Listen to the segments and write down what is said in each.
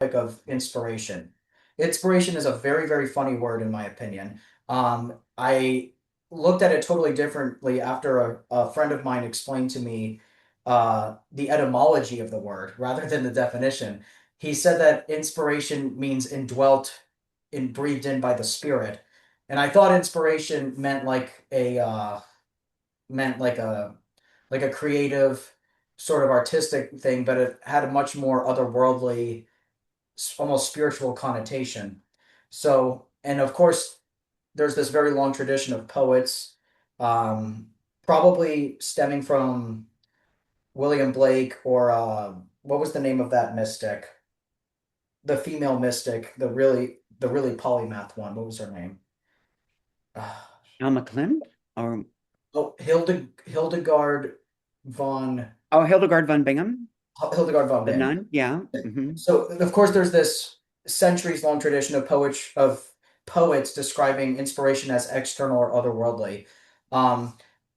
of inspiration. Inspiration is a very, very funny word in my opinion. I looked at it totally differently after a friend of mine explained to me the etymology of the word rather than the definition. He said that inspiration means indwelt and breathed in by the spirit. And I thought inspiration meant like a creative sort of artistic thing, but it had a much more otherworldly almost spiritual connotation. So, and of course, there's this very long tradition of poets, um, probably stemming from William Blake or what was the name of that mystic? The female mystic, the really polymath one. What was her name? Alma Klimt or Oh, Hildegard von Hildegard von Bingen, Hildegard von the Bingen. nun. Yeah. Hmm. So of course there's this centuries long tradition of poets describing inspiration as external or otherworldly. Um,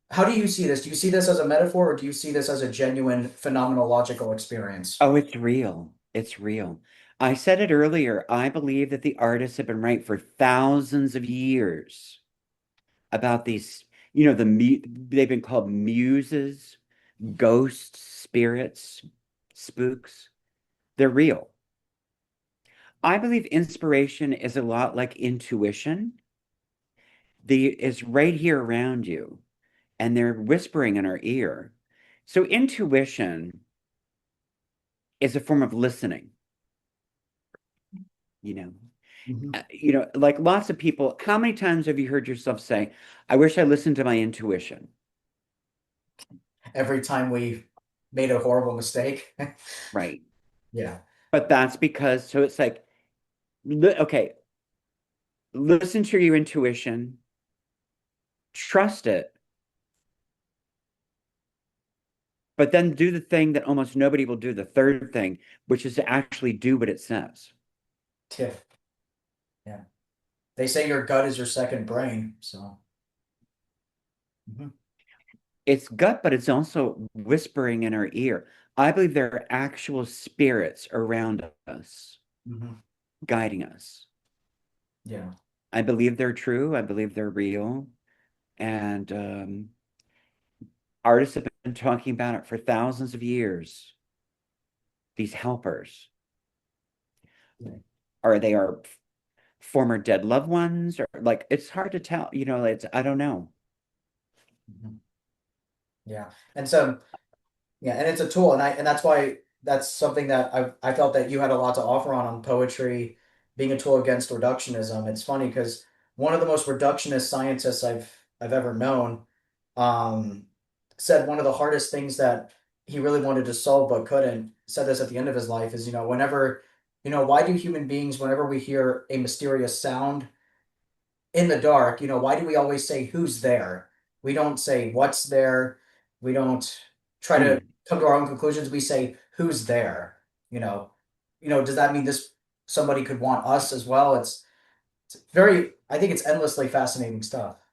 how do you see this? Do you see this as a metaphor or do you see this as a genuine phenomenological experience? Oh, it's real. It's real. I said it earlier. I believe that the artists have been right for thousands of years about these, they've been called muses, ghosts, spirits, spooks. They're real. I believe inspiration is a lot like intuition. It's right here around you, and they're whispering in our ear. So intuition is a form of listening, you know. Mhm. Like lots of people, how many times have you heard yourself say, I wish I listened to my intuition? Every time we made a horrible mistake. Right. Yeah. But that's because, so it's like, okay, listen to your intuition, trust it, but then do the thing that almost nobody will do, the third thing, which is to actually do what it says. Tiff. Yeah. They say your gut is your second brain, so. Mhm. It's gut, but it's also whispering in our ear. I believe there are actual spirits around us Mhm. guiding us. Yeah. I believe they're true. I believe they're real. And artists have been talking about it for thousands of years. These helpers, Yeah. are they our former dead loved ones? Or like, it's hard to tell. I don't know. Mhm. Yeah. And so yeah, and it's a tool, and that's why that's something that I felt that you had a lot to offer on poetry being a tool against reductionism. It's funny because one of the most reductionist scientists I've ever known um, said one of the hardest things that he really wanted to solve but couldn't, said this at the end of his life, is whenever why do human beings, whenever we hear a mysterious sound in the dark, why do we always say who's there? We don't say what's there. We don't try to Mm. come to our own conclusions. We say who's there. You know, does that mean this somebody could want us as well? It's very, I think it's endlessly fascinating stuff.